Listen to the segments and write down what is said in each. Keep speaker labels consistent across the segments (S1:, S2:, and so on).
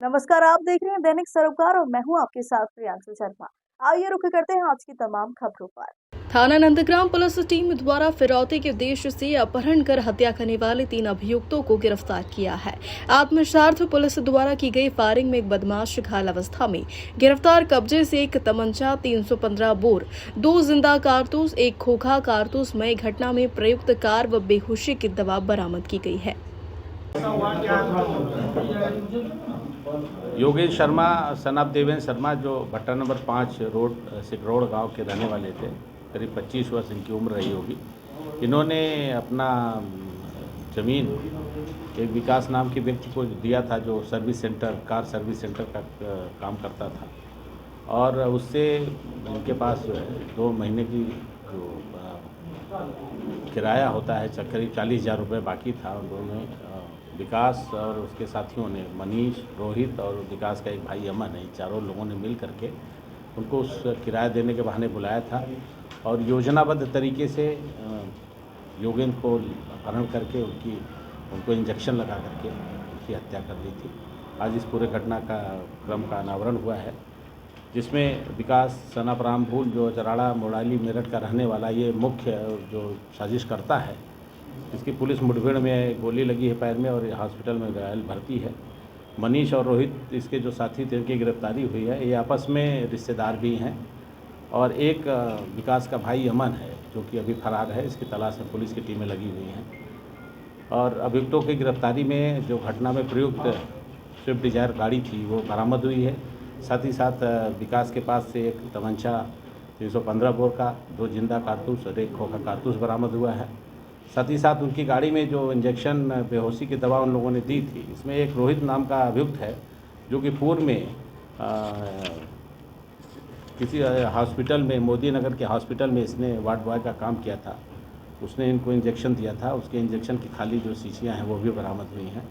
S1: नमस्कार, आप देख रहे हैं दैनिक सरोकार और मैं हूं आपके साथ प्रियांशु शर्मा। आइए रुक करते हैं आज की तमाम खबरों पर। थाना नंदग्राम पुलिस टीम द्वारा फिरौती के उद्देश्य से अपहरण कर हत्या करने वाले 3 अभियुक्तों को गिरफ्तार किया है। आत्मसार्थ पुलिस द्वारा की गई फायरिंग में एक बदमाश घायल अवस्था में गिरफ्तार, कब्जे से एक तमंचा, 315 बोर, 2 जिंदा कारतूस, एक खोखा कारतूस में घटना में प्रयुक्त कार व बेहोशी की दवा बरामद की गई है।
S2: योगेश शर्मा सन ऑफ देवेंद्र शर्मा जो भट्टा नंबर 5 रोड सिकरौड़ गांव के रहने वाले थे। करीब 25 वर्ष इनकी उम्र रही होगी। इन्होंने अपना ज़मीन एक विकास नाम के व्यक्ति को दिया था जो service centre, car service centre का काम करता था, और उससे इनके पास 2 महीने की जो किराया होता है करीब 40,000 रुपये बाकी था। उन्होंने विकास और उसके साथियों ने, मनीष, रोहित और विकास का एक भाई अमन है, चारों लोगों ने मिल करके उनको उस किराया देने के बहाने बुलाया था और योजनाबद्ध तरीके से योगेंद्र को अपहरण करके उनको इंजेक्शन लगा करके उसकी हत्या कर दी थी। आज इस पूरे घटना का क्रम का अनावरण हुआ है, जिसमें विकास सना रामफूल जो चराड़ा मोड़ाली मेरठ का रहने वाला, ये मुख्य जो साजिश करता है। इसकी पुलिस मुठभेड़ में गोली लगी है पैर में और हॉस्पिटल में घायल भर्ती है। मनीष और रोहित इसके जो साथी थे, उनकी गिरफ्तारी हुई है। ये आपस में रिश्तेदार भी हैं और एक विकास का भाई अमन है जो कि अभी फरार है। इसकी तलाश में पुलिस की टीमें लगी हुई हैं और अभियुक्तों की गिरफ्तारी में जो घटना में प्रयुक्त स्विफ्ट डिजायर गाड़ी थी वो बरामद हुई है। साथ ही साथ विकास के पास से एक तमंचा 315 बोर का, 2 जिंदा कारतूस और एक खोखा कारतूस बरामद हुआ है। साथ ही साथ उनकी गाड़ी में जो इंजेक्शन बेहोशी की दवा उन लोगों ने दी थी, इसमें एक रोहित नाम का अभियुक्त है जो कि पूर्व में किसी हॉस्पिटल में, मोदी नगर के हॉस्पिटल में इसने वार्ड बॉय का काम किया था। उसने इनको इंजेक्शन दिया था। उसके इंजेक्शन की खाली जो शीशियाँ हैं वो भी बरामद हुई हैं।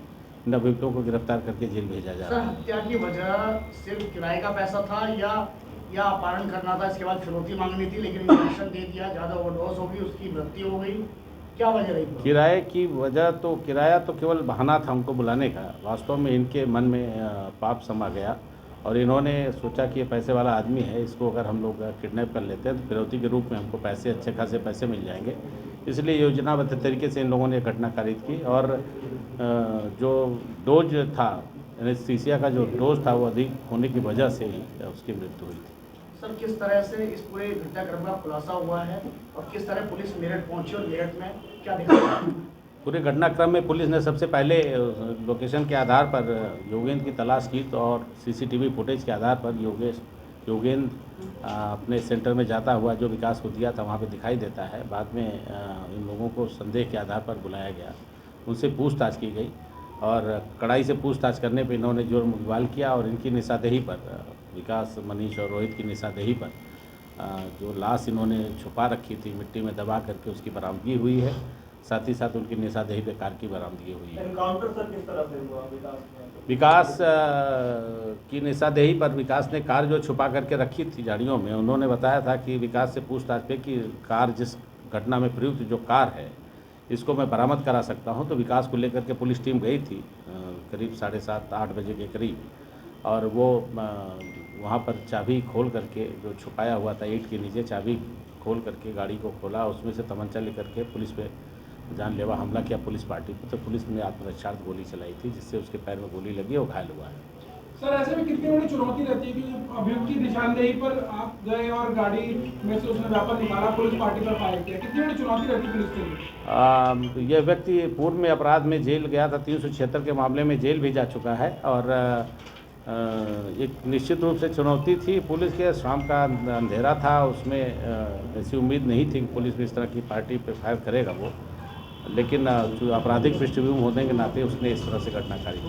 S2: इन अभियुक्तों को गिरफ्तार करके जेल भेजा जा रहा है।
S3: हत्या की वजह सिर्फ किराए का पैसा था या अपहरण करना था, इसके बाद फिरौती मांगनी थी, लेकिन इंजेक्शन दे दिया, ज़्यादा ओवरडोज हो गई, उसकी मृत्यु हो गई। क्या वजह रही?
S2: किराए की वजह तो, किराया तो केवल बहाना था उनको बुलाने का। वास्तव में इनके मन में पाप समा गया और इन्होंने सोचा कि ये पैसे वाला आदमी है, इसको अगर हम लोग किडनैप कर लेते हैं तो फिरौती के रूप में हमको पैसे, अच्छे खासे पैसे मिल जाएंगे। इसलिए योजनाबद्ध तरीके से इन लोगों ने घटना कारित की और जो डोज था, एनेस्थीसिया का जो डोज था वो अधिक होने की वजह से ही उसकी मृत्यु हुई थी।
S3: सर, किस तरह से इस पूरे घटनाक्रम का खुलासा हुआ है और किस तरह पुलिस मेरठ पहुंची और मेरठ में क्या देखा?
S2: पूरे घटनाक्रम में पुलिस ने सबसे पहले लोकेशन के आधार पर योगेंद्र की तलाश की और सीसीटीवी फुटेज के आधार पर योगेंद्र अपने सेंटर में जाता हुआ जो विकास को दिया था वहाँ पे दिखाई देता है। बाद में इन लोगों को संदेह के आधार पर बुलाया गया, उनसे पूछताछ की गई और कड़ाई से पूछताछ करने पर इन्होंने जुर्म इकबाल किया और इनकी निशानदेही पर, विकास, मनीष और रोहित की निशानदेही पर जो लाश इन्होंने छुपा रखी थी मिट्टी में दबा करके, उसकी बरामदगी हुई है। साथ ही साथ उनकी निशानदेही पे कार की बरामदगी हुई है।
S3: एनकाउंटर सर किस तरह से हुआ?
S2: विकास की निशानदेही पर विकास ने कार जो छुपा करके रखी थी झाड़ियों में, उन्होंने बताया था कि विकास से पूछताछ पे कि कार, जिस घटना में प्रयुक्त जो कार है, इसको मैं बरामद करा सकता हूं। तो विकास को लेकर के पुलिस टीम गई थी करीब 7:30-8 बजे के करीब, और वो वहाँ पर चाबी खोल करके, जो छुपाया हुआ था ईंट के नीचे, चाबी खोल करके गाड़ी को खोला, उसमें से तमंचा लेकर के पुलिस पे जानलेवा हमला किया पुलिस पार्टी पर। तो पुलिस ने आत्मरक्षार्थ गोली चलाई थी, जिससे उसके पैर में गोली लगी और घायल हुआ है।
S4: सर, ऐसे में कितनी बड़ी चुनौती रहती है कि अभियुक्त की निशानदेही पर आप गए और गाड़ी में से उसने वेपन निकाला, पुलिस पार्टी पर फायर किया, कितनी बड़ी चुनौती रहती है पुलिस के लिए?
S2: यह व्यक्ति पूर्व में अपराध में जेल गया था, 376 के मामले में जेल भी जा चुका है और एक निश्चित रूप से चुनौती थी। पुलिस के शाम का अंधेरा था, उसमें ऐसी उम्मीद नहीं थी कि पुलिस भी इस तरह की पार्टी पे फायर करेगा वो, लेकिन जो आपराधिक पृष्ठभूमि होने के नाते उसने इस तरह से घटनाकारी की।